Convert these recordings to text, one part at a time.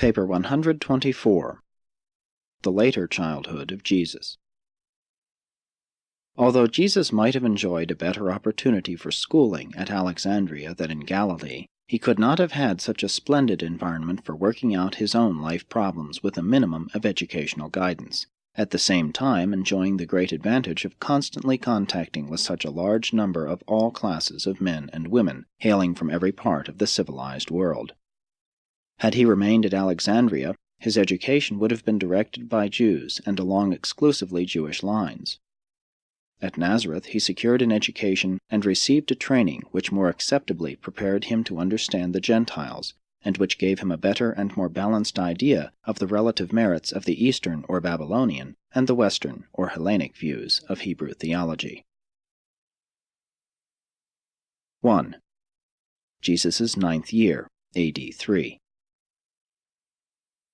Paper 124. The Later Childhood of Jesus. Although Jesus might have enjoyed a better opportunity for schooling at Alexandria than in Galilee, he could not have had such a splendid environment for working out his own life problems with a minimum of educational guidance, at the same time enjoying the great advantage of constantly contacting with such a large number of all classes of men and women, hailing from every part of the civilized world. Had he remained at Alexandria, his education would have been directed by Jews and along exclusively Jewish lines. At Nazareth he secured an education and received a training which more acceptably prepared him to understand the Gentiles, and which gave him a better and more balanced idea of the relative merits of the Eastern or Babylonian and the Western or Hellenic views of Hebrew theology. 1. Jesus' 9th year, A.D. 3.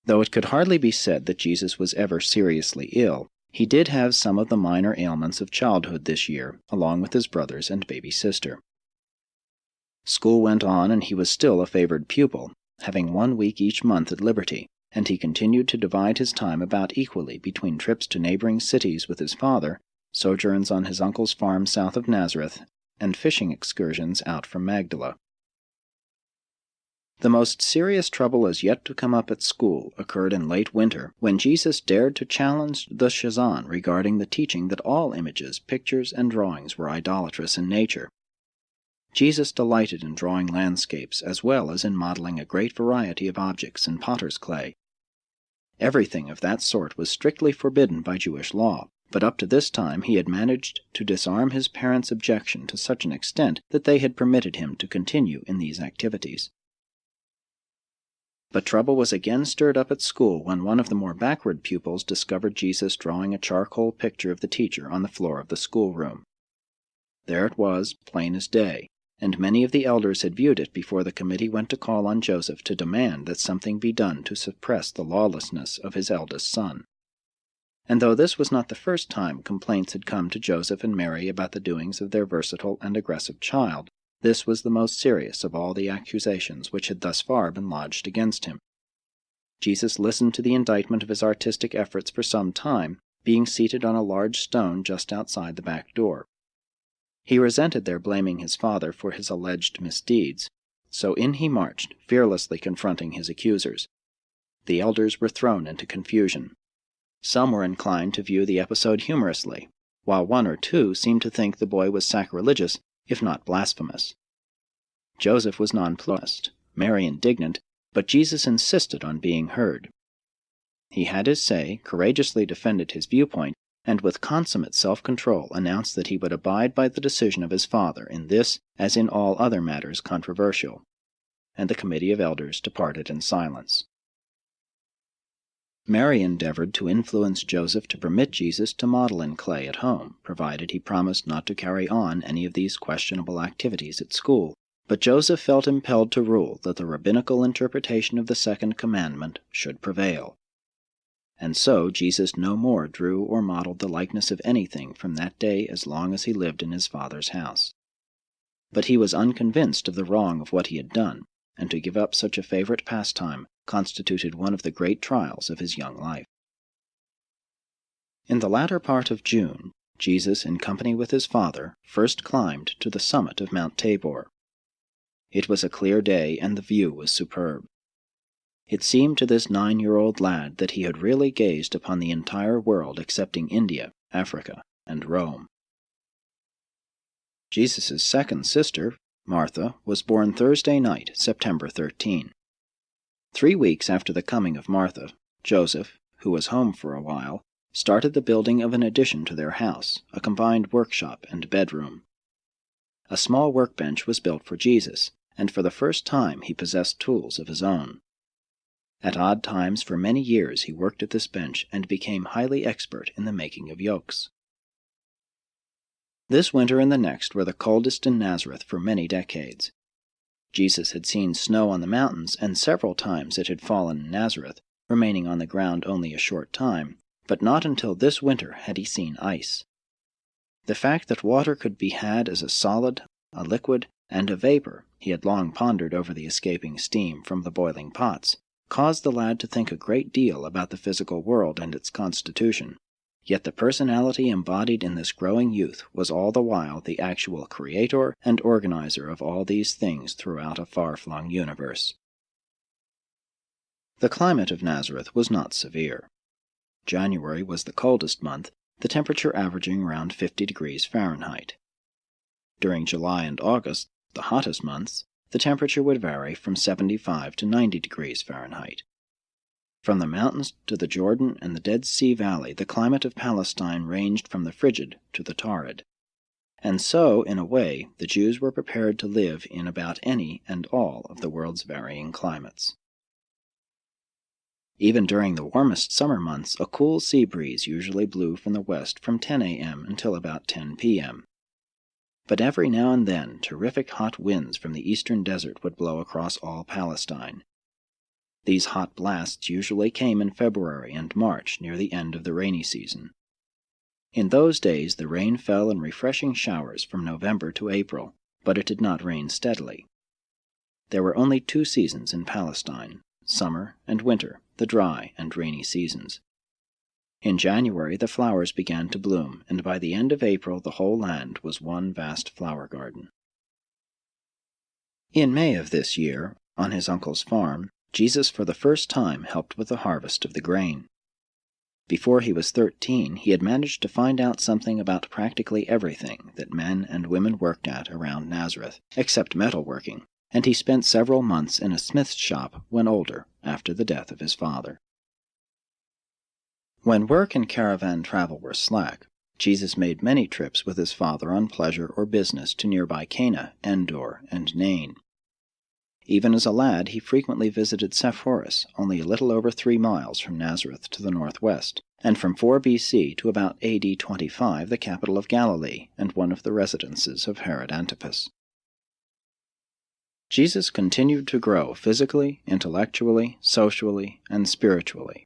Though it could hardly be said that Jesus was ever seriously ill, he did have some of the minor ailments of childhood this year, along with his brothers and baby sister. School went on, and he was still a favored pupil, having 1 week each month at liberty, and he continued to divide his time about equally between trips to neighboring cities with his father, sojourns on his uncle's farm south of Nazareth, and fishing excursions out from Magdala. The most serious trouble as yet to come up at school occurred in late winter, when Jesus dared to challenge the Shazan regarding the teaching that all images, pictures, and drawings were idolatrous in nature. Jesus delighted in drawing landscapes as well as in modeling a great variety of objects in potter's clay. Everything of that sort was strictly forbidden by Jewish law, but up to this time he had managed to disarm his parents' objection to such an extent that they had permitted him to continue in these activities. But trouble was again stirred up at school when one of the more backward pupils discovered Jesus drawing a charcoal picture of the teacher on the floor of the schoolroom. There it was, plain as day, and many of the elders had viewed it before the committee went to call on Joseph to demand that something be done to suppress the lawlessness of his eldest son. And though this was not the first time complaints had come to Joseph and Mary about the doings of their versatile and aggressive child, this was the most serious of all the accusations which had thus far been lodged against him. Jesus listened to the indictment of his artistic efforts for some time, being seated on a large stone just outside the back door. He resented their blaming his father for his alleged misdeeds, so in he marched, fearlessly confronting his accusers. The elders were thrown into confusion. Some were inclined to view the episode humorously, while 1 or 2 seemed to think the boy was sacrilegious, if not blasphemous. Joseph was nonplussed, Mary indignant, but Jesus insisted on being heard. He had his say, courageously defended his viewpoint, and with consummate self-control announced that he would abide by the decision of his father in this as in all other matters controversial, and the committee of elders departed in silence. Mary endeavored to influence Joseph to permit Jesus to model in clay at home, provided he promised not to carry on any of these questionable activities at school, but Joseph felt impelled to rule that the rabbinical interpretation of the second commandment should prevail. And so Jesus no more drew or modeled the likeness of anything from that day as long as he lived in his father's house. But he was unconvinced of the wrong of what he had done, and to give up such a favorite pastime constituted one of the great trials of his young life. In the latter part of June, Jesus, in company with his father, first climbed to the summit of Mount Tabor. It was a clear day, and the view was superb. It seemed to this 9-year-old lad that he had really gazed upon the entire world excepting India, Africa, and Rome. Jesus' second sister, Martha, was born Thursday night, September 13. 3 weeks after the coming of Martha, Joseph, who was home for a while, started the building of an addition to their house, a combined workshop and bedroom. A small workbench was built for Jesus, and for the first time he possessed tools of his own. At odd times for many years he worked at this bench and became highly expert in the making of yokes. This winter and the next were the coldest in Nazareth for many decades. Jesus had seen snow on the mountains, and several times it had fallen in Nazareth, remaining on the ground only a short time, but not until this winter had he seen ice. The fact that water could be had as a solid, a liquid, and a vapor, he had long pondered over the escaping steam from the boiling pots, caused the lad to think a great deal about the physical world and its constitution. Yet the personality embodied in this growing youth was all the while the actual creator and organizer of all these things throughout a far-flung universe. The climate of Nazareth was not severe. January was the coldest month, the temperature averaging around 50 degrees Fahrenheit. During July and August, the hottest months, the temperature would vary from 75 to 90 degrees Fahrenheit. From the mountains to the Jordan and the Dead Sea Valley, the climate of Palestine ranged from the frigid to the torrid. And so, in a way, the Jews were prepared to live in about any and all of the world's varying climates. Even during the warmest summer months, a cool sea breeze usually blew from the west from 10 a.m. until about 10 p.m. But every now and then, terrific hot winds from the eastern desert would blow across all Palestine. These hot blasts usually came in February and March, near the end of the rainy season. In those days, the rain fell in refreshing showers from November to April, but it did not rain steadily. There were only 2 seasons in Palestine, summer and winter, the dry and rainy seasons. In January, the flowers began to bloom, and by the end of April, the whole land was one vast flower garden. In May of this year, on his uncle's farm, Jesus for the first time helped with the harvest of the grain. Before he was 13, he had managed to find out something about practically everything that men and women worked at around Nazareth, except metalworking, and he spent several months in a smith's shop when older, after the death of his father. When work and caravan travel were slack, Jesus made many trips with his father on pleasure or business to nearby Cana, Endor, and Nain. Even as a lad, he frequently visited Sepphoris, only a little over 3 miles from Nazareth to the northwest, and from 4 B.C. to about A.D. 25 the capital of Galilee and one of the residences of Herod Antipas. Jesus continued to grow physically, intellectually, socially, and spiritually.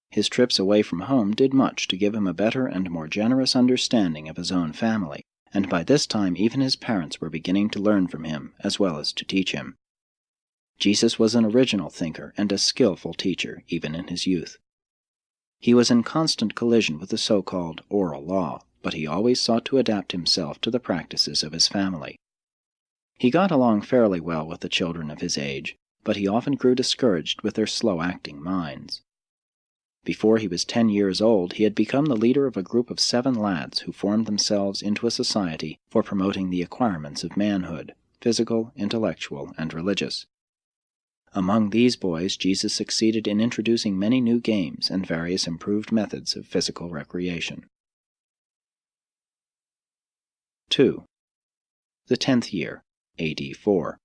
His trips away from home did much to give him a better and more generous understanding of his own family, and by this time even his parents were beginning to learn from him as well as to teach him. Jesus was an original thinker and a skillful teacher even in his youth. He was in constant collision with the so-called oral law, but he always sought to adapt himself to the practices of his family. He got along fairly well with the children of his age, but he often grew discouraged with their slow-acting minds. Before he was 10 years old, he had become the leader of a group of 7 lads who formed themselves into a society for promoting the acquirements of manhood, physical, intellectual, and religious. Among these boys, Jesus succeeded in introducing many new games and various improved methods of physical recreation. 2. The 10th year, A.D. 4.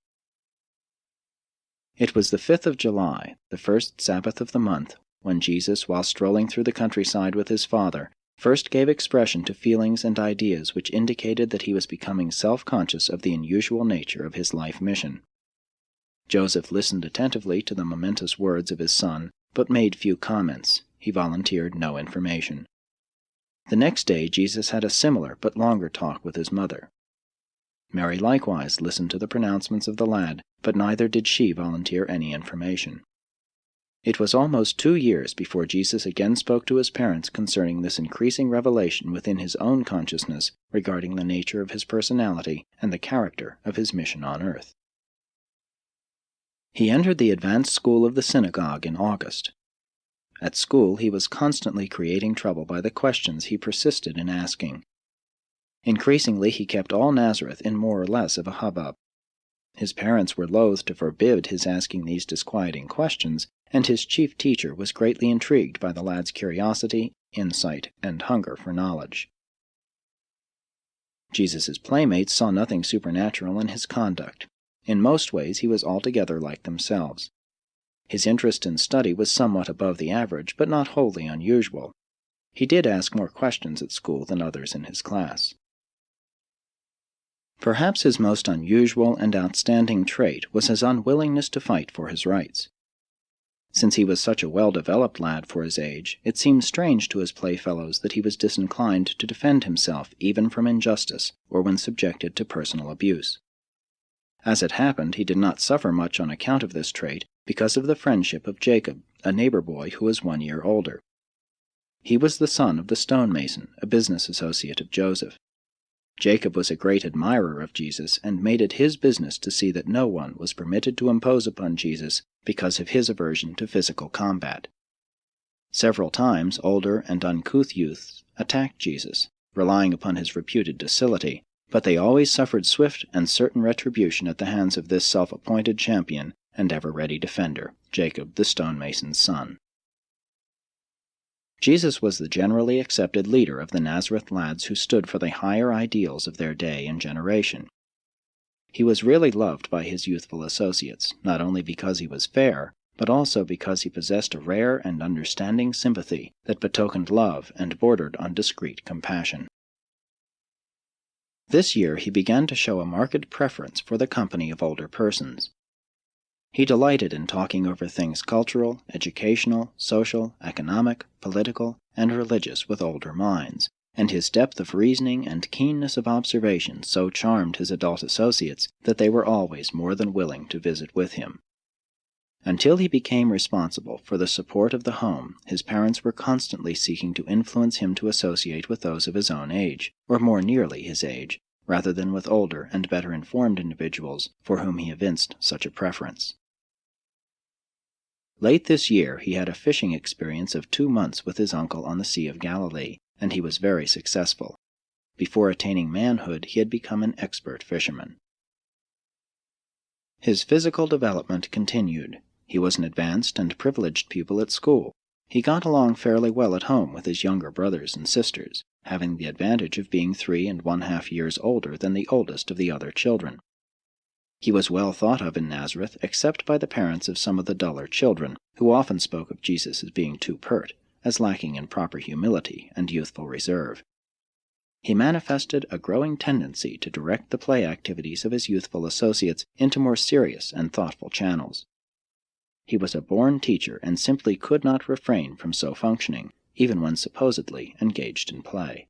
It was the 5th of July, the first Sabbath of the month, when Jesus, while strolling through the countryside with his father, first gave expression to feelings and ideas which indicated that he was becoming self-conscious of the unusual nature of his life mission. Joseph listened attentively to the momentous words of his son, but made few comments. He volunteered no information. The next day Jesus had a similar but longer talk with his mother. Mary likewise listened to the pronouncements of the lad, but neither did she volunteer any information. It was almost 2 years before Jesus again spoke to his parents concerning this increasing revelation within his own consciousness regarding the nature of his personality and the character of his mission on earth. He entered the advanced school of the synagogue in August. At school he was constantly creating trouble by the questions he persisted in asking. Increasingly he kept all Nazareth in more or less of a hubbub. His parents were loath to forbid his asking these disquieting questions, and his chief teacher was greatly intrigued by the lad's curiosity, insight, and hunger for knowledge. Jesus' playmates saw nothing supernatural in his conduct. In most ways he was altogether like themselves. His interest in study was somewhat above the average, but not wholly unusual. He did ask more questions at school than others in his class. Perhaps his most unusual and outstanding trait was his unwillingness to fight for his rights. Since he was such a well-developed lad for his age, it seemed strange to his playfellows that he was disinclined to defend himself even from injustice or when subjected to personal abuse. As it happened, he did not suffer much on account of this trait because of the friendship of Jacob, a neighbor boy who was 1 year older. He was the son of the stonemason, a business associate of Joseph. Jacob was a great admirer of Jesus and made it his business to see that no one was permitted to impose upon Jesus because of his aversion to physical combat. Several times older and uncouth youths attacked Jesus, relying upon his reputed docility, but they always suffered swift and certain retribution at the hands of this self-appointed champion and ever-ready defender, Jacob the stonemason's son. Jesus was the generally accepted leader of the Nazareth lads who stood for the higher ideals of their day and generation. He was really loved by his youthful associates, not only because he was fair, but also because he possessed a rare and understanding sympathy that betokened love and bordered on discreet compassion. This year he began to show a marked preference for the company of older persons. He delighted in talking over things cultural, educational, social, economic, political, and religious with older minds, and his depth of reasoning and keenness of observation so charmed his adult associates that they were always more than willing to visit with him. Until he became responsible for the support of the home, his parents were constantly seeking to influence him to associate with those of his own age, or more nearly his age, rather than with older and better informed individuals for whom he evinced such a preference. Late this year he had a fishing experience of 2 months with his uncle on the Sea of Galilee, and he was very successful. Before attaining manhood, he had become an expert fisherman. His physical development continued. He was an advanced and privileged pupil at school. He got along fairly well at home with his younger brothers and sisters, having the advantage of being 3½ years older than the oldest of the other children. He was well thought of in Nazareth, except by the parents of some of the duller children, who often spoke of Jesus as being too pert, as lacking in proper humility and youthful reserve. He manifested a growing tendency to direct the play activities of his youthful associates into more serious and thoughtful channels. He was a born teacher and simply could not refrain from so functioning, even when supposedly engaged in play.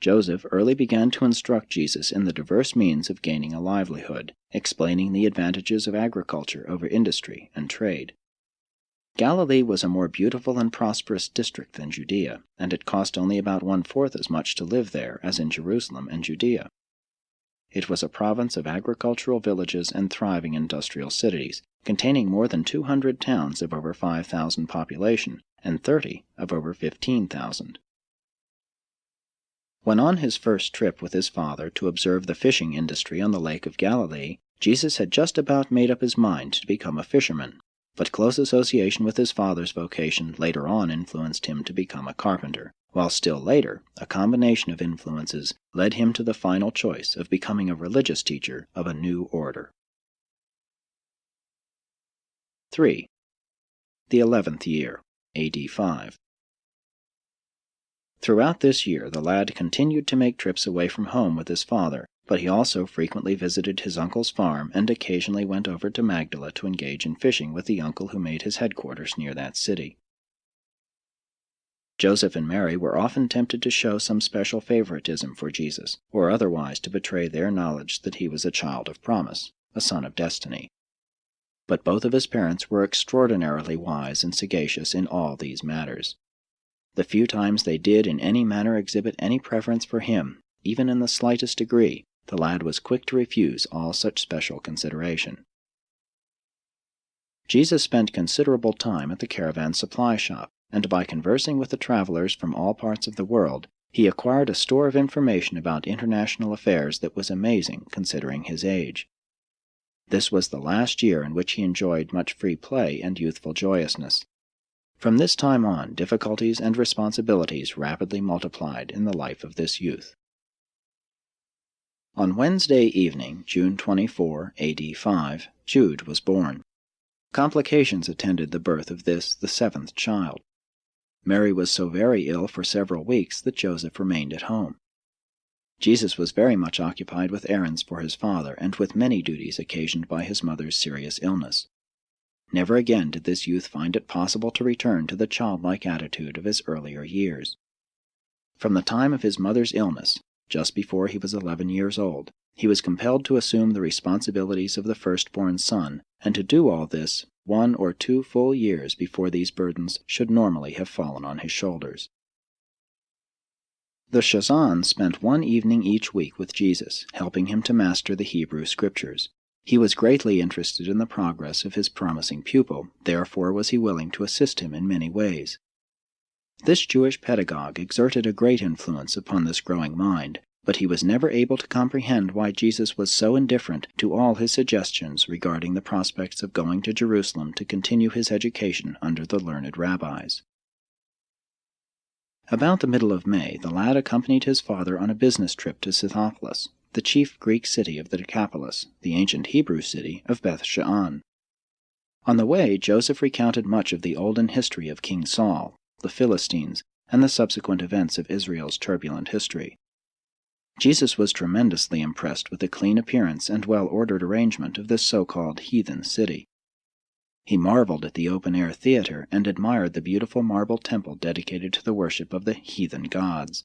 Joseph early began to instruct Jesus in the diverse means of gaining a livelihood, explaining the advantages of agriculture over industry and trade. Galilee was a more beautiful and prosperous district than Judea, and it cost only about 1/4 as much to live there as in Jerusalem and Judea. It was a province of agricultural villages and thriving industrial cities, containing more than 200 towns of over 5,000 population and 30 of over 15,000. When on his first trip with his father to observe the fishing industry on the Lake of Galilee, Jesus had just about made up his mind to become a fisherman, but close association with his father's vocation later on influenced him to become a carpenter, while still later, a combination of influences led him to the final choice of becoming a religious teacher of a new order. 3. The 11th year, AD 5. Throughout this year the lad continued to make trips away from home with his father, but he also frequently visited his uncle's farm and occasionally went over to Magdala to engage in fishing with the uncle who made his headquarters near that city. Joseph and Mary were often tempted to show some special favoritism for Jesus, or otherwise to betray their knowledge that he was a child of promise, a son of destiny. But both of his parents were extraordinarily wise and sagacious in all these matters. The few times they did in any manner exhibit any preference for him, even in the slightest degree, the lad was quick to refuse all such special consideration. Jesus spent considerable time at the caravan supply shop, and by conversing with the travelers from all parts of the world, he acquired a store of information about international affairs that was amazing considering his age. This was the last year in which he enjoyed much free play and youthful joyousness. From this time on, difficulties and responsibilities rapidly multiplied in the life of this youth. On Wednesday evening, June 24, AD 5, Jude was born. Complications attended the birth of this, the 7th child. Mary was so very ill for several weeks that Joseph remained at home. Jesus was very much occupied with errands for his father and with many duties occasioned by his mother's serious illness. Never again did this youth find it possible to return to the childlike attitude of his earlier years. From the time of his mother's illness, just before he was 11 years old, He was compelled to assume the responsibilities of the firstborn son, and to do all this 1 or 2 full years before these burdens should normally have fallen on his shoulders. The Shazan spent one evening each week with Jesus, helping him to master the Hebrew Scriptures. He was greatly interested in the progress of his promising pupil, therefore was he willing to assist him in many ways. This Jewish pedagogue exerted a great influence upon this growing mind, but he was never able to comprehend why Jesus was so indifferent to all his suggestions regarding the prospects of going to Jerusalem to continue his education under the learned rabbis. About the middle of May, the lad accompanied his father on a business trip to Scythopolis, the chief Greek city of the Decapolis, the ancient Hebrew city of Beth-She'an. On the way, Joseph recounted much of the olden history of King Saul, the Philistines, and the subsequent events of Israel's turbulent history. Jesus was tremendously impressed with the clean appearance and well-ordered arrangement of this so-called heathen city. He marveled at the open-air theater and admired the beautiful marble temple dedicated to the worship of the heathen gods.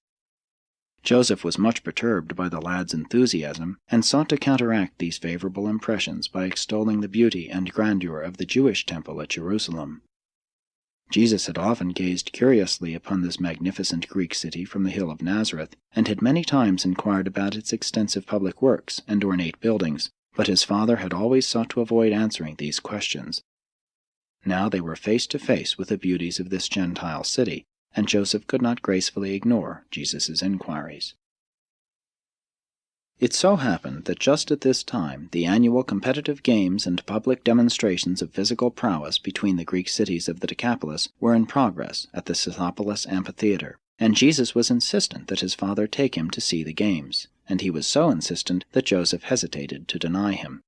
Joseph was much perturbed by the lad's enthusiasm and sought to counteract these favorable impressions by extolling the beauty and grandeur of the Jewish temple at Jerusalem. Jesus had often gazed curiously upon this magnificent Greek city from the hill of Nazareth, and had many times inquired about its extensive public works and ornate buildings, but his father had always sought to avoid answering these questions. Now they were face to face with the beauties of this Gentile city, and Joseph could not gracefully ignore Jesus' inquiries. It so happened that just at this time the annual competitive games and public demonstrations of physical prowess between the Greek cities of the Decapolis were in progress at the Scythopolis amphitheater, and Jesus was insistent that his father take him to see the games, and he was so insistent that Joseph hesitated to deny him.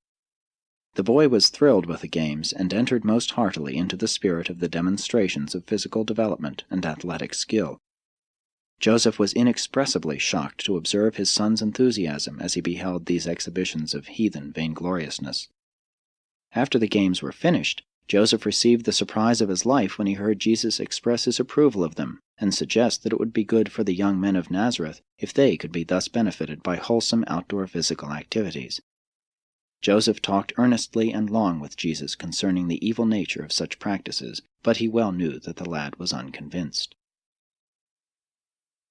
The boy was thrilled with the games and entered most heartily into the spirit of the demonstrations of physical development and athletic skill. Joseph was inexpressibly shocked to observe his son's enthusiasm as he beheld these exhibitions of heathen vaingloriousness. After the games were finished, Joseph received the surprise of his life when he heard Jesus express his approval of them and suggest that it would be good for the young men of Nazareth if they could be thus benefited by wholesome outdoor physical activities. Joseph talked earnestly and long with Jesus concerning the evil nature of such practices, but he well knew that the lad was unconvinced.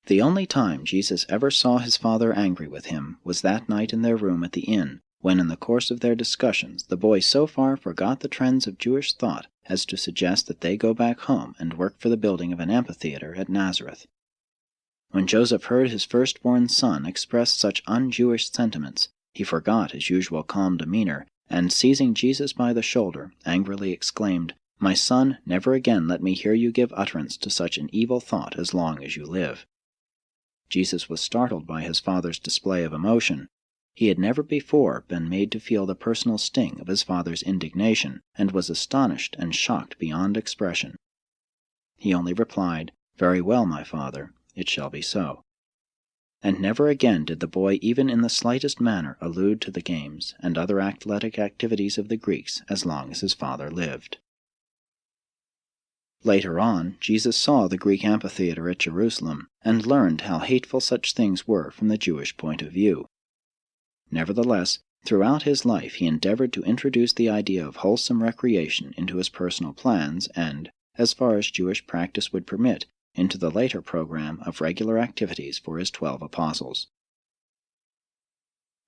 The only time Jesus ever saw his father angry with him was that night in their room at the inn, when in the course of their discussions the boy so far forgot the trends of Jewish thought as to suggest that they go back home and work for the building of an amphitheater at Nazareth. When Joseph heard his firstborn son express such un-Jewish sentiments, he forgot his usual calm demeanor, and seizing Jesus by the shoulder, angrily exclaimed, "My son, never again let me hear you give utterance to such an evil thought as long as you live." Jesus was startled by his father's display of emotion. He had never before been made to feel the personal sting of his father's indignation, and was astonished and shocked beyond expression. He only replied, "Very well, my father, it shall be so." And never again did the boy even in the slightest manner allude to the games and other athletic activities of the Greeks as long as his father lived. Later on, Jesus saw the Greek amphitheater at Jerusalem, and learned how hateful such things were from the Jewish point of view. Nevertheless, throughout his life he endeavored to introduce the idea of wholesome recreation into his personal plans and, as far as Jewish practice would permit, into the later program of regular activities for his 12 apostles.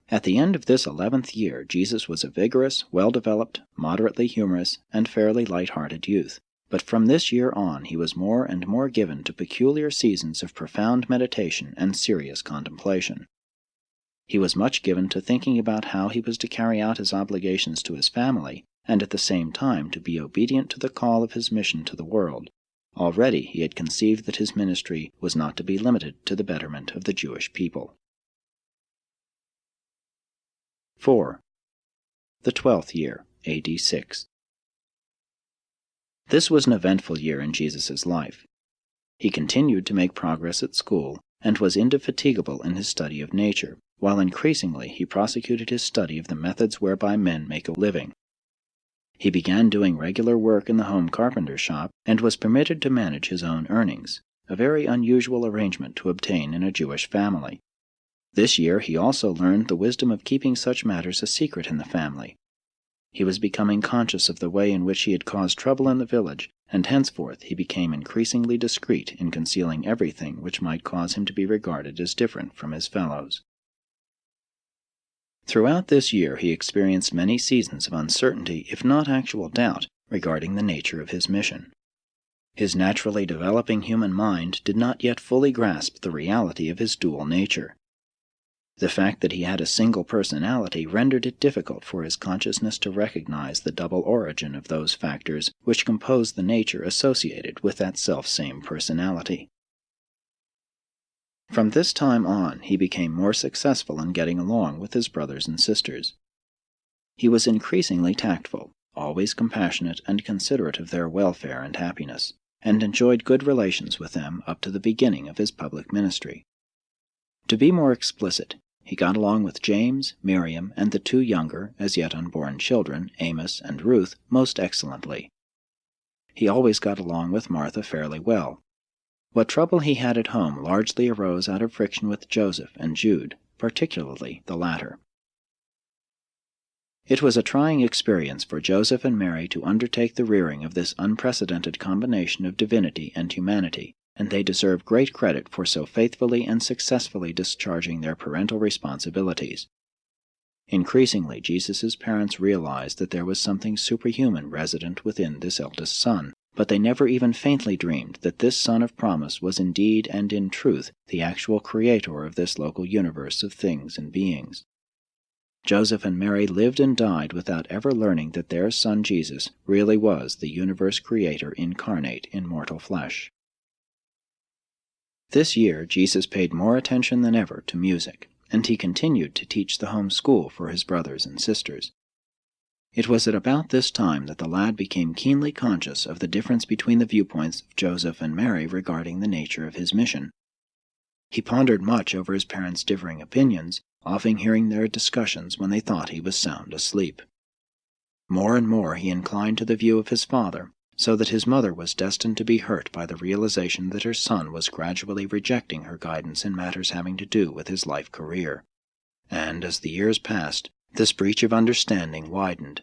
At the end of this 11th year, Jesus was a vigorous, well-developed, moderately humorous, and fairly light-hearted youth, but from this year on he was more and more given to peculiar seasons of profound meditation and serious contemplation. He was much given to thinking about how he was to carry out his obligations to his family, and at the same time to be obedient to the call of his mission to the world. Already he had conceived that his ministry was not to be limited to the betterment of the Jewish people. 4. The 12th year, A.D. 6. This was an eventful year in Jesus' life. He continued to make progress at school, and was indefatigable in his study of nature, while increasingly he prosecuted his study of the methods whereby men make a living. He began doing regular work in the home carpenter shop, and was permitted to manage his own earnings, a very unusual arrangement to obtain in a Jewish family. This year he also learned the wisdom of keeping such matters a secret in the family. He was becoming conscious of the way in which he had caused trouble in the village, and henceforth he became increasingly discreet in concealing everything which might cause him to be regarded as different from his fellows. Throughout this year he experienced many seasons of uncertainty, if not actual doubt, regarding the nature of his mission. His naturally developing human mind did not yet fully grasp the reality of his dual nature. The fact that he had a single personality rendered it difficult for his consciousness to recognize the double origin of those factors which compose the nature associated with that self-same personality. From this time on, he became more successful in getting along with his brothers and sisters. He was increasingly tactful, always compassionate and considerate of their welfare and happiness, and enjoyed good relations with them up to the beginning of his public ministry. To be more explicit, he got along with James, Miriam, and the two younger, as yet unborn children, Amos and Ruth, most excellently. He always got along with Martha fairly well. What trouble he had at home largely arose out of friction with Joseph and Jude, particularly the latter. It was a trying experience for Joseph and Mary to undertake the rearing of this unprecedented combination of divinity and humanity, and they deserve great credit for so faithfully and successfully discharging their parental responsibilities. Increasingly, Jesus' parents realized that there was something superhuman resident within this eldest son, but they never even faintly dreamed that this son of promise was indeed and in truth the actual creator of this local universe of things and beings. Joseph and Mary lived and died without ever learning that their son Jesus really was the universe creator incarnate in mortal flesh. This year, Jesus paid more attention than ever to music, and he continued to teach the home school for his brothers and sisters. It was at about this time that the lad became keenly conscious of the difference between the viewpoints of Joseph and Mary regarding the nature of his mission. He pondered much over his parents' differing opinions, often hearing their discussions when they thought he was sound asleep. More and more he inclined to the view of his father, so that his mother was destined to be hurt by the realization that her son was gradually rejecting her guidance in matters having to do with his life career. And as the years passed, this breach of understanding widened.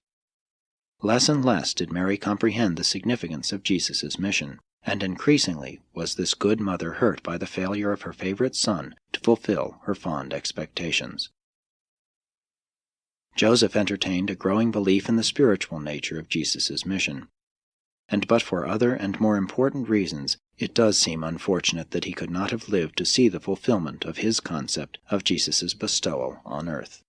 Less and less did Mary comprehend the significance of Jesus' mission, and increasingly was this good mother hurt by the failure of her favorite son to fulfill her fond expectations. Joseph entertained a growing belief in the spiritual nature of Jesus' mission. And but for other and more important reasons, it does seem unfortunate that he could not have lived to see the fulfillment of his concept of Jesus' bestowal on earth.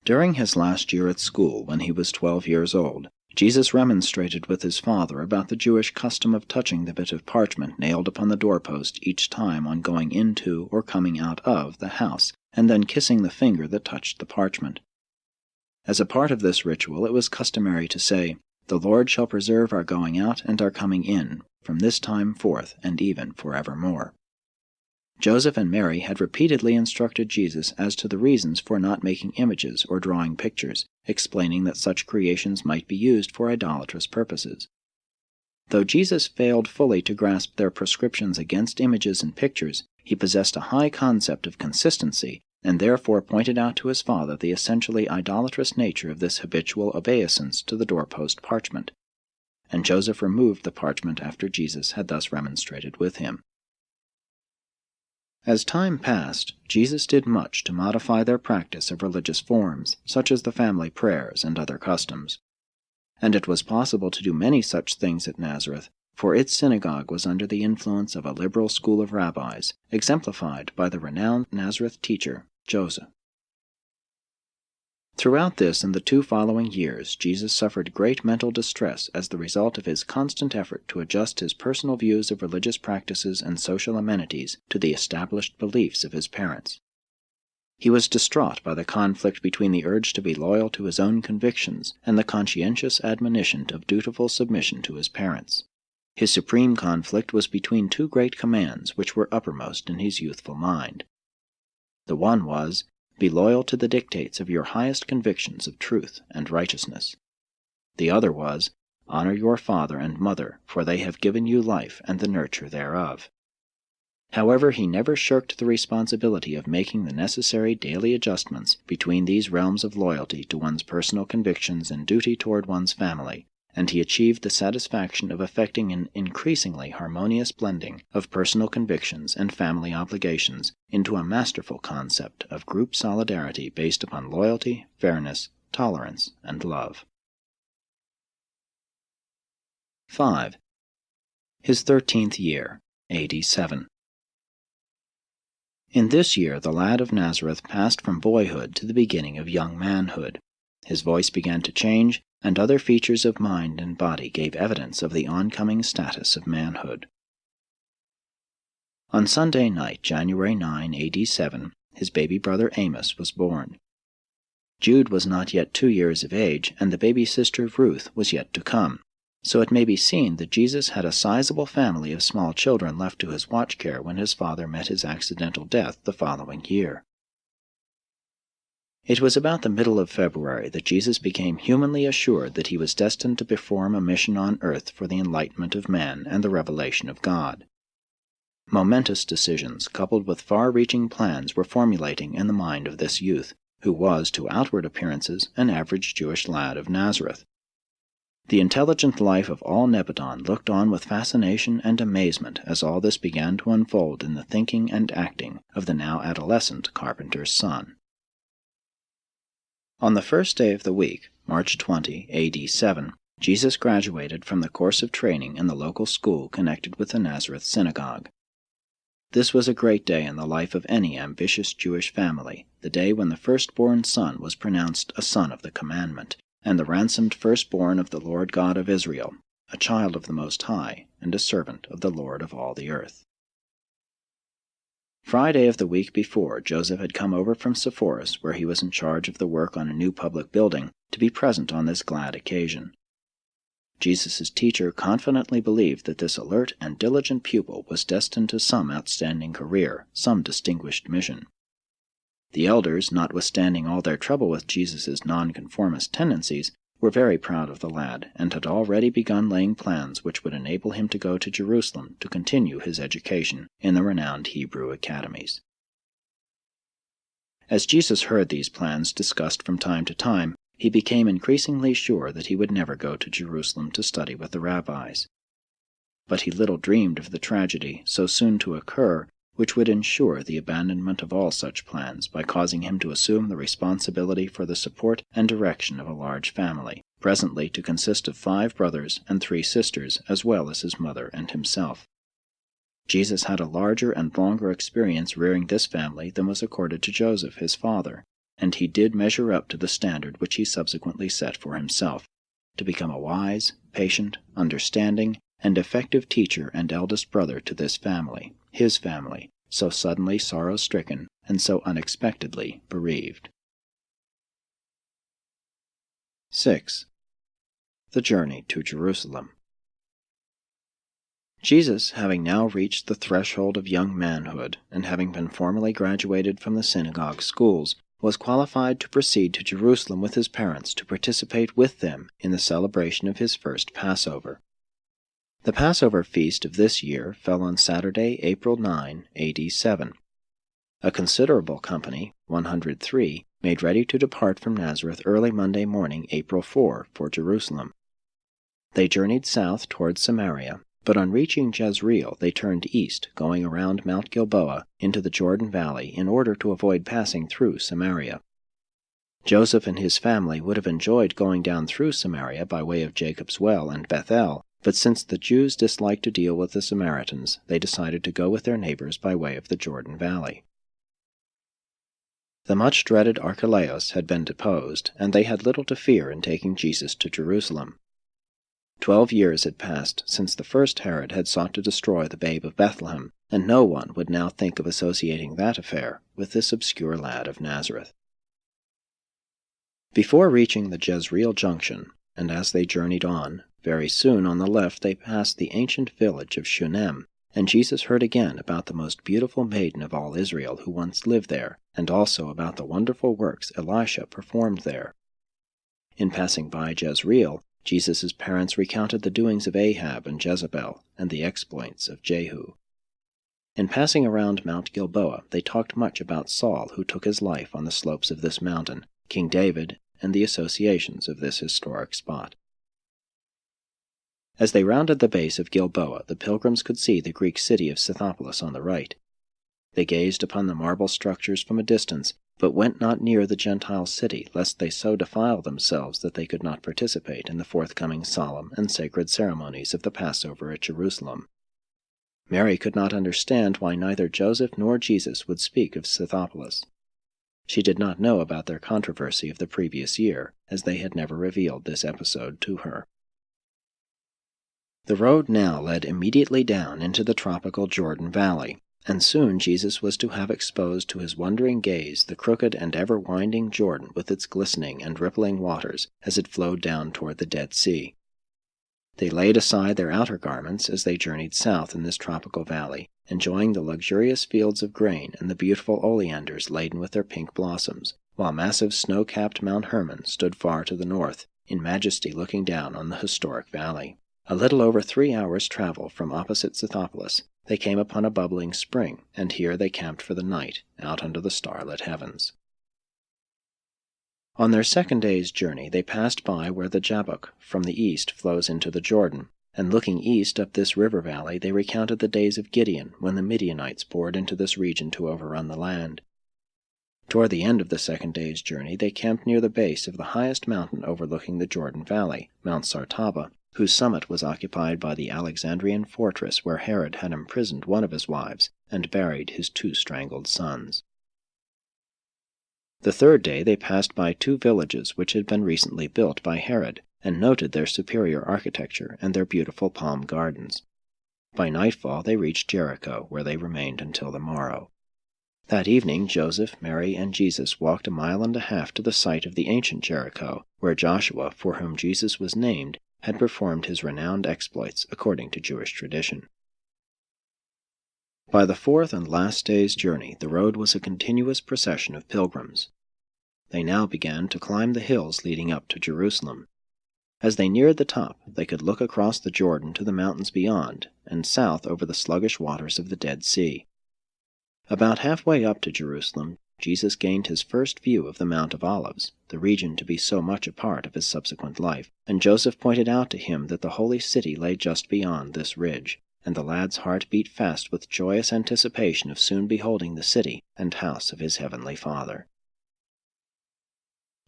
During his last year at school, when he was 12 years old, Jesus remonstrated with his father about the Jewish custom of touching the bit of parchment nailed upon the doorpost each time on going into or coming out of the house, and then kissing the finger that touched the parchment. As a part of this ritual, it was customary to say, "The Lord shall preserve our going out and our coming in, from this time forth and even forevermore." Joseph and Mary had repeatedly instructed Jesus as to the reasons for not making images or drawing pictures, explaining that such creations might be used for idolatrous purposes. Though Jesus failed fully to grasp their prescriptions against images and pictures, he possessed a high concept of consistency, and therefore pointed out to his father the essentially idolatrous nature of this habitual obeisance to the doorpost parchment. And Joseph removed the parchment after Jesus had thus remonstrated with him. As time passed, Jesus did much to modify their practice of religious forms, such as the family prayers and other customs. And it was possible to do many such things at Nazareth, for its synagogue was under the influence of a liberal school of rabbis, exemplified by the renowned Nazareth teacher, Joseph. Throughout this and the 2 following years, Jesus suffered great mental distress as the result of his constant effort to adjust his personal views of religious practices and social amenities to the established beliefs of his parents. He was distraught by the conflict between the urge to be loyal to his own convictions and the conscientious admonition of dutiful submission to his parents. His supreme conflict was between 2 great commands which were uppermost in his youthful mind. The one was, "Be loyal to the dictates of your highest convictions of truth and righteousness." The other was, "Honor your father and mother, for they have given you life and the nurture thereof." However, he never shirked the responsibility of making the necessary daily adjustments between these realms of loyalty to one's personal convictions and duty toward one's family, and he achieved the satisfaction of effecting an increasingly harmonious blending of personal convictions and family obligations into a masterful concept of group solidarity based upon loyalty, fairness, tolerance, and love. 5. His 13th year, AD 7. In this year the lad of Nazareth passed from boyhood to the beginning of young manhood. His voice began to change, and other features of mind and body gave evidence of the oncoming status of manhood. On Sunday night, January 9, AD 7, his baby brother Amos was born. Jude was not yet 2 years of age, and the baby sister Ruth was yet to come, so it may be seen that Jesus had a sizable family of small children left to his watch care when his father met his accidental death the following year. It was about the middle of February that Jesus became humanly assured that he was destined to perform a mission on earth for the enlightenment of man and the revelation of God. Momentous decisions, coupled with far-reaching plans, were formulating in the mind of this youth, who was, to outward appearances, an average Jewish lad of Nazareth. The intelligent life of all Nebadon looked on with fascination and amazement as all this began to unfold in the thinking and acting of the now adolescent carpenter's son. On the first day of the week, March 20, AD 7, Jesus graduated from the course of training in the local school connected with the Nazareth synagogue. This was a great day in the life of any ambitious Jewish family, the day when the firstborn son was pronounced a son of the commandment, and the ransomed firstborn of the Lord God of Israel, a child of the Most High, and a servant of the Lord of all the earth. Friday of the week before, Joseph had come over from Sepphoris, where he was in charge of the work on a new public building, to be present on this glad occasion. Jesus' teacher confidently believed that this alert and diligent pupil was destined to some outstanding career, some distinguished mission. The elders, notwithstanding all their trouble with Jesus' nonconformist tendencies, were very proud of the lad, and had already begun laying plans which would enable him to go to Jerusalem to continue his education in the renowned Hebrew academies. As Jesus heard these plans discussed from time to time, he became increasingly sure that he would never go to Jerusalem to study with the rabbis. But he little dreamed of the tragedy, so soon to occur, which would ensure the abandonment of all such plans by causing him to assume the responsibility for the support and direction of a large family, presently to consist of 5 brothers and 3 sisters, as well as his mother and himself. Jesus had a larger and longer experience rearing this family than was accorded to Joseph, his father, and he did measure up to the standard which he subsequently set for himself, to become a wise, patient, understanding, and effective teacher and eldest brother to this family, his family, so suddenly sorrow-stricken and so unexpectedly bereaved. 6. The journey to Jerusalem. Jesus, having now reached the threshold of young manhood, and having been formally graduated from the synagogue schools, was qualified to proceed to Jerusalem with his parents to participate with them in the celebration of his first Passover. The Passover feast of this year fell on Saturday, April 9, AD 7. A considerable company, 103, made ready to depart from Nazareth early Monday morning, April 4, for Jerusalem. They journeyed south towards Samaria, but on reaching Jezreel they turned east, going around Mount Gilboa into the Jordan Valley in order to avoid passing through Samaria. Joseph and his family would have enjoyed going down through Samaria by way of Jacob's Well and Bethel, but since the Jews disliked to deal with the Samaritans, they decided to go with their neighbors by way of the Jordan Valley. The much-dreaded Archelaus had been deposed, and they had little to fear in taking Jesus to Jerusalem. 12 years had passed since the first Herod had sought to destroy the babe of Bethlehem, and no one would now think of associating that affair with this obscure lad of Nazareth. Before reaching the Jezreel junction, and as they journeyed on, very soon on the left they passed the ancient village of Shunem, and Jesus heard again about the most beautiful maiden of all Israel who once lived there, and also about the wonderful works Elisha performed there. In passing by Jezreel, Jesus' parents recounted the doings of Ahab and Jezebel, and the exploits of Jehu. In passing around Mount Gilboa, they talked much about Saul, who took his life on the slopes of this mountain, King David, and the associations of this historic spot. As they rounded the base of Gilboa, the pilgrims could see the Greek city of Scythopolis on the right. They gazed upon the marble structures from a distance, but went not near the Gentile city, lest they so defile themselves that they could not participate in the forthcoming solemn and sacred ceremonies of the Passover at Jerusalem. Mary could not understand why neither Joseph nor Jesus would speak of Scythopolis. She did not know about their controversy of the previous year, as they had never revealed this episode to her. The road now led immediately down into the tropical Jordan Valley, and soon Jesus was to have exposed to his wondering gaze the crooked and ever-winding Jordan with its glistening and rippling waters as it flowed down toward the Dead Sea. They laid aside their outer garments as they journeyed south in this tropical valley, enjoying the luxurious fields of grain and the beautiful oleanders laden with their pink blossoms, while massive snow-capped Mount Hermon stood far to the north, in majesty looking down on the historic valley. A little over 3 hours' travel from opposite Scythopolis, they came upon a bubbling spring, and here they camped for the night, out under the starlit heavens. On their second day's journey they passed by where the Jabbok from the east flows into the Jordan, and looking east up this river valley they recounted the days of Gideon, when the Midianites poured into this region to overrun the land. Toward the end of the second day's journey they camped near the base of the highest mountain overlooking the Jordan Valley, Mount Sartaba, whose summit was occupied by the Alexandrian fortress where Herod had imprisoned one of his wives and buried his 2 strangled sons. The third day they passed by 2 villages which had been recently built by Herod, and noted their superior architecture and their beautiful palm gardens. By nightfall they reached Jericho, where they remained until the morrow. That evening Joseph, Mary, and Jesus walked 1.5 miles to the site of the ancient Jericho, where Joshua, for whom Jesus was named, had performed his renowned exploits according to Jewish tradition. By the 4th and last day's journey the road was a continuous procession of pilgrims. They now began to climb the hills leading up to Jerusalem. As they neared the top, they could look across the Jordan to the mountains beyond, and south over the sluggish waters of the Dead Sea. About halfway up to Jerusalem, Jesus gained his first view of the Mount of Olives, the region to be so much a part of his subsequent life, and Joseph pointed out to him that the holy city lay just beyond this ridge, and the lad's heart beat fast with joyous anticipation of soon beholding the city and house of his heavenly Father.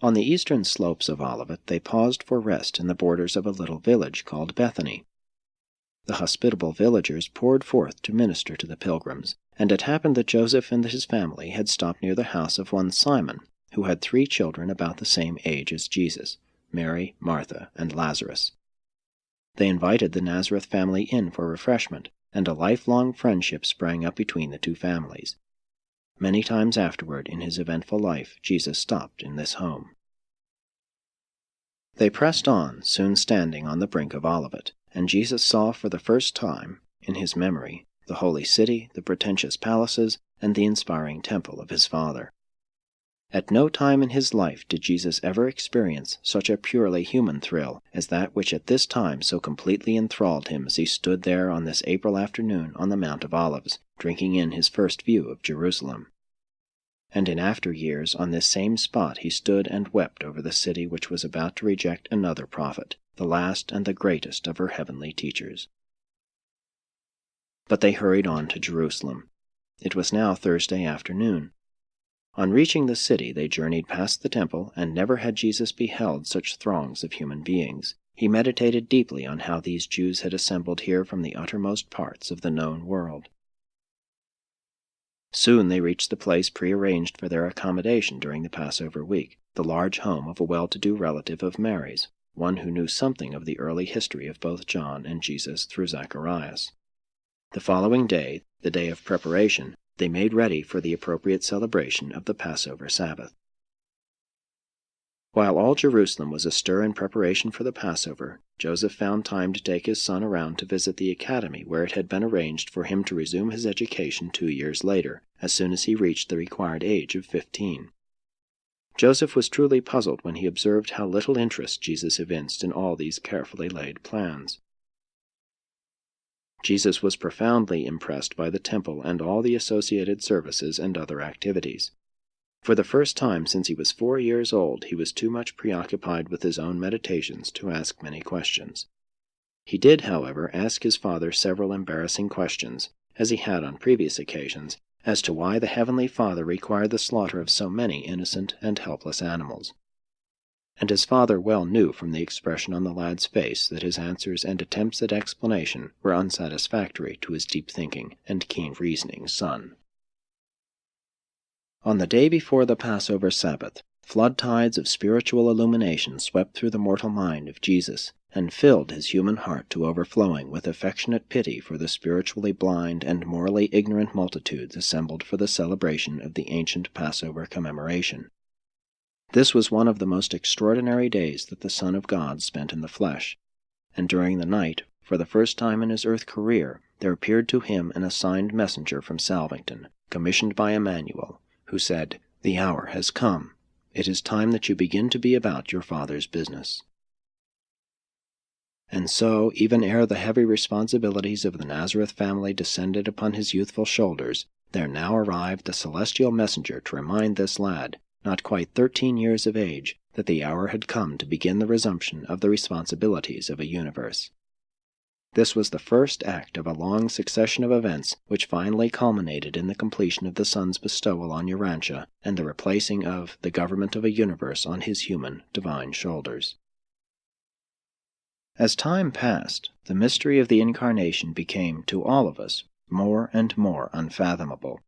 On the eastern slopes of Olivet they paused for rest in the borders of a little village called Bethany. The hospitable villagers poured forth to minister to the pilgrims, and it happened that Joseph and his family had stopped near the house of one Simon, who had 3 children about the same age as Jesus, Mary, Martha, and Lazarus. They invited the Nazareth family in for refreshment, and a lifelong friendship sprang up between the 2 families. Many times afterward in his eventful life Jesus stopped in this home. They pressed on, soon standing on the brink of Olivet, and Jesus saw for the first time, in his memory, the holy city, the pretentious palaces, and the inspiring temple of his Father. At no time in his life did Jesus ever experience such a purely human thrill as that which at this time so completely enthralled him as he stood there on this April afternoon on the Mount of Olives, drinking in his first view of Jerusalem. And in after years on this same spot he stood and wept over the city which was about to reject another prophet, the last and the greatest of her heavenly teachers. But they hurried on to Jerusalem. It was now Thursday afternoon. On reaching the city they journeyed past the temple, and never had Jesus beheld such throngs of human beings. He meditated deeply on how these Jews had assembled here from the uttermost parts of the known world. Soon they reached the place prearranged for their accommodation during the Passover week, the large home of a well-to-do relative of Mary's, one who knew something of the early history of both John and Jesus through Zacharias. The following day, the day of preparation, they made ready for the appropriate celebration of the Passover Sabbath. While all Jerusalem was astir in preparation for the Passover, Joseph found time to take his son around to visit the academy where it had been arranged for him to resume his education 2 years later, as soon as he reached the required age of 15. Joseph was truly puzzled when he observed how little interest Jesus evinced in all these carefully laid plans. Jesus was profoundly impressed by the temple and all the associated services and other activities. For the first time since he was 4 years old, he was too much preoccupied with his own meditations to ask many questions. He did, however, ask his father several embarrassing questions, as he had on previous occasions, as to why the Heavenly Father required the slaughter of so many innocent and helpless animals. And his father well knew from the expression on the lad's face that his answers and attempts at explanation were unsatisfactory to his deep-thinking and keen-reasoning son. On the day before the Passover Sabbath, flood tides of spiritual illumination swept through the mortal mind of Jesus and filled his human heart to overflowing with affectionate pity for the spiritually blind and morally ignorant multitudes assembled for the celebration of the ancient Passover commemoration. This was one of the most extraordinary days that the Son of God spent in the flesh, and during the night, for the first time in his earth career, there appeared to him an assigned messenger from Salvington, commissioned by Emmanuel, who said, "The hour has come. It is time that you begin to be about your Father's business." And so, even ere the heavy responsibilities of the Nazareth family descended upon his youthful shoulders, there now arrived the celestial messenger to remind this lad, not quite 13 years of age, that the hour had come to begin the resumption of the responsibilities of a universe. This was the first act of a long succession of events which finally culminated in the completion of the Son's bestowal on Urantia and the replacing of the government of a universe on his human, divine shoulders. As time passed, the mystery of the Incarnation became, to all of us, more and more unfathomable.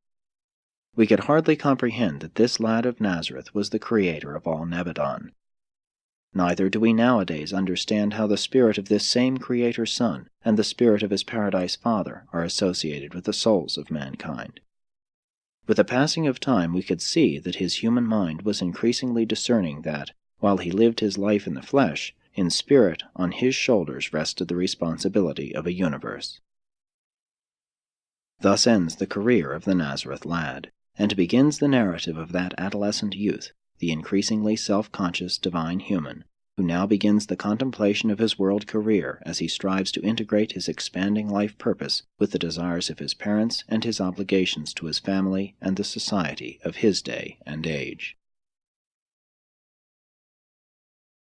We could hardly comprehend that this lad of Nazareth was the creator of all Nebadon. Neither do we nowadays understand how the spirit of this same Creator Son and the spirit of his Paradise Father are associated with the souls of mankind. With the passing of time we could see that his human mind was increasingly discerning that, while he lived his life in the flesh, in spirit on his shoulders rested the responsibility of a universe. Thus ends the career of the Nazareth lad, and begins the narrative of that adolescent youth, the increasingly self-conscious divine human, who now begins the contemplation of his world career as he strives to integrate his expanding life purpose with the desires of his parents and his obligations to his family and the society of his day and age.